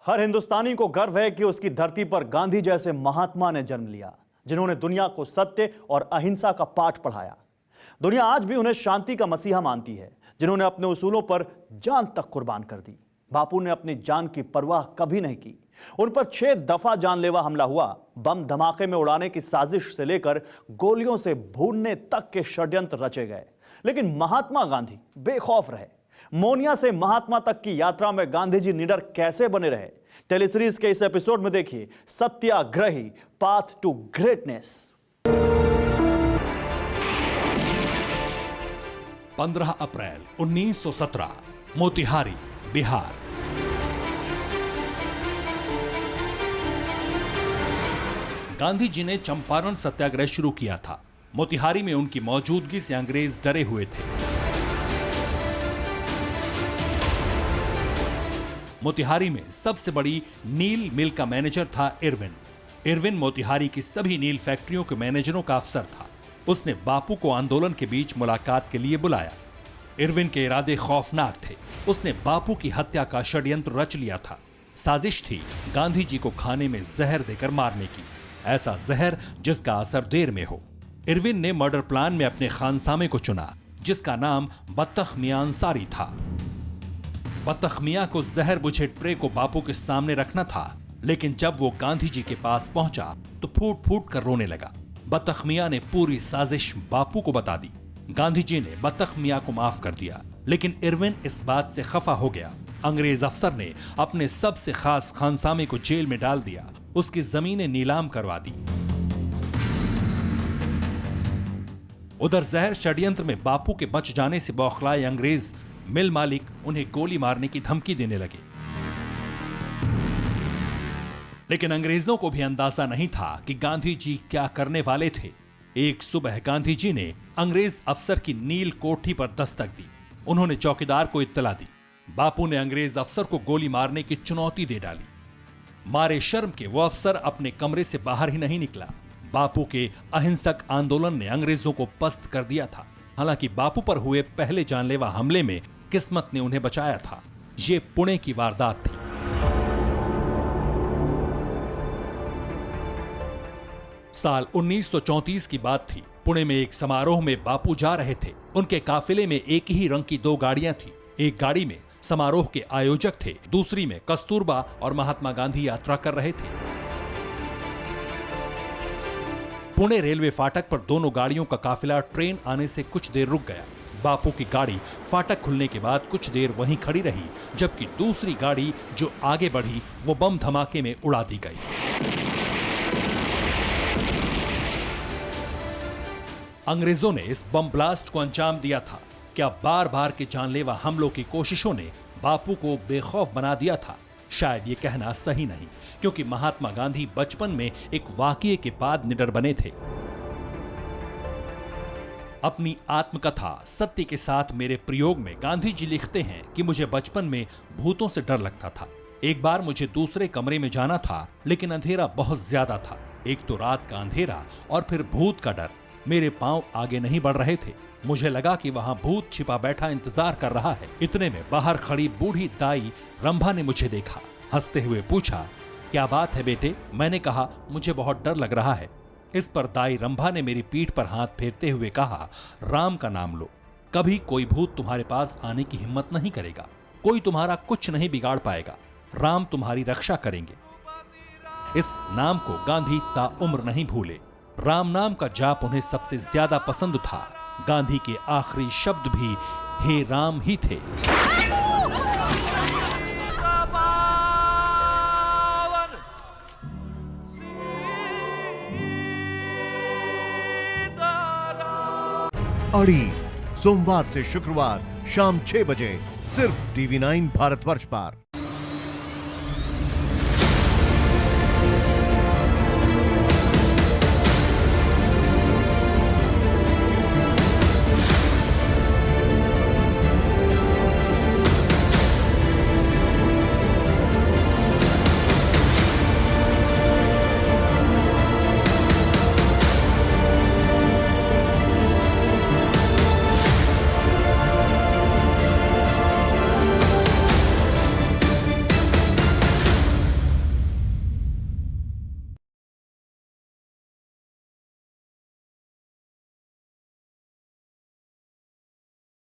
हर हिंदुस्तानी को गर्व है कि उसकी धरती पर गांधी जैसे महात्मा ने जन्म लिया, जिन्होंने दुनिया को सत्य और अहिंसा का पाठ पढ़ाया। दुनिया आज भी उन्हें शांति का मसीहा मानती है, जिन्होंने अपने उसूलों पर जान तक कुर्बान कर दी। बापू ने अपनी जान की परवाह कभी नहीं की। उन पर 6 दफा जानलेवा हमला हुआ। बम धमाके में उड़ाने की साजिश से लेकर गोलियों से भूनने तक के षड्यंत्र रचे गए, लेकिन महात्मा गांधी बेखौफ रहे। मोनिया से महात्मा तक की यात्रा में गांधी जी निडर कैसे बने रहे, टेलीसीरीज के इस एपिसोड में देखिए सत्याग्रही पाथ टू ग्रेटनेस। 15 अप्रैल 1917 मोतिहारी, बिहार। गांधी जी ने चंपारण सत्याग्रह शुरू किया था। मोतिहारी में उनकी मौजूदगी से अंग्रेज डरे हुए थे। मोतिहारी में सबसे बड़ी नील मिल का मैनेजर था इरविन। इरविन मोतिहारी की सभी नील फैक्ट्रियों के मैनेजरों का अफसर था। उसने बापू को आंदोलन के बीच मुलाकात के लिए बुलाया। इरविन के इरादे खौफनाक थे। उसने बापू की हत्या का षड्यंत्र रच लिया था। साजिश थी गांधी जी को खाने में जहर देकर मारने की, ऐसा जहर जिसका असर देर में हो। इरविन ने मर्डर प्लान में अपने खानसामे को चुना, जिसका नाम बत्तख मियां अंसारी था। बत्तख मियां को जहर बुझे ट्रे को बापू के सामने रखना था, लेकिन जब वो गांधी जी के पास पहुंचा तो फूट फूट कर रोने लगा। बत्तख मियां ने पूरी साजिश बापू को बता दी। गांधी जी ने बत्तख मियां को माफ कर दिया, लेकिन इरविन इस बात से खफा हो गया। अंग्रेज अफसर ने अपने सबसे खास खानसामे को जेल में डाल दिया, उसकी जमीनें नीलाम करवा दी। उधर जहर षड्यंत्र में बापू के बच जाने से बौखलाए अंग्रेज मिल मालिक उन्हें गोली मारने की धमकी देने लगे। लेकिन अंग्रेजों को भी अंदाजा नहीं था कि गांधी जी क्या करने वाले थे। एक सुबह गांधी जी ने अंग्रेज अफसर की नील कोठी पर दस्तक दी। उन्होंने चौकीदार को इत्तला दी। बापू ने अंग्रेज अफसर को गोली मारने की चुनौती दे डाली। मारे शर्म के वो अफसर अपने कमरे से बाहर ही नहीं निकला। बापू के अहिंसक आंदोलन ने अंग्रेजों को पस्त कर दिया था। हालांकि बापू पर हुए पहले जानलेवा हमले में किस्मत ने उन्हें बचाया था। ये पुणे की वारदात थी। साल 1934 की बात थी। पुणे में एक समारोह में बापू जा रहे थे। उनके काफिले में एक ही रंग की 2 गाड़ियां थी। एक गाड़ी में समारोह के आयोजक थे, दूसरी में कस्तूरबा और महात्मा गांधी यात्रा कर रहे थे। पुणे रेलवे फाटक पर दोनों गाड़ियों का काफिला ट्रेन आने से कुछ देर रुक गया। बापू की गाड़ी फाटक खुलने के बाद कुछ देर वहीं खड़ी रही, जबकि दूसरी गाड़ी जो आगे बढ़ी वो बम धमाके में उड़ा दी गई। अंग्रेजों ने इस बम ब्लास्ट को अंजाम दिया था। क्या बार बार के जानलेवा हमलों की कोशिशों ने बापू को बेखौफ बना दिया था? शायद ये कहना सही नहीं, क्योंकि महात्मा गांधी बचपन में एक वाकये के बाद निडर बने थे। अपनी आत्मकथा सत्य के साथ मेरे प्रयोग में गांधी जी लिखते हैं कि मुझे बचपन में भूतों से डर लगता था। एक बार मुझे दूसरे कमरे में जाना था, लेकिन अंधेरा बहुत ज्यादा था। एक तो रात का अंधेरा और फिर भूत का डर। मेरे पांव आगे नहीं बढ़ रहे थे। मुझे लगा कि वहां भूत छिपा बैठा इंतजार कर रहा है। इतने में बाहर खड़ी बूढ़ी दाई रंभा ने मुझे देखा। हंसते हुए पूछा, क्या बात है बेटे? मैंने कहा, मुझे बहुत डर लग रहा है। इस पर दाई रंभा ने मेरी पीठ पर हाथ फेरते हुए कहा, राम का नाम लो। कभी कोई भूत तुम्हारे पास आने की हिम्मत नहीं करेगा। कोई तुम्हारा कुछ नहीं बिगाड़ पाएगा। राम तुम्हारी रक्षा करेंगे। इस नाम को गांधी ताउम्र नहीं भूले। राम नाम का जाप उन्हें सबसे ज्यादा पसंद था। गांधी के आखिरी शब्द भी हे राम ही थे। अड़ी सोमवार से शुक्रवार शाम 6 बजे सिर्फ TV9 भारतवर्ष पर।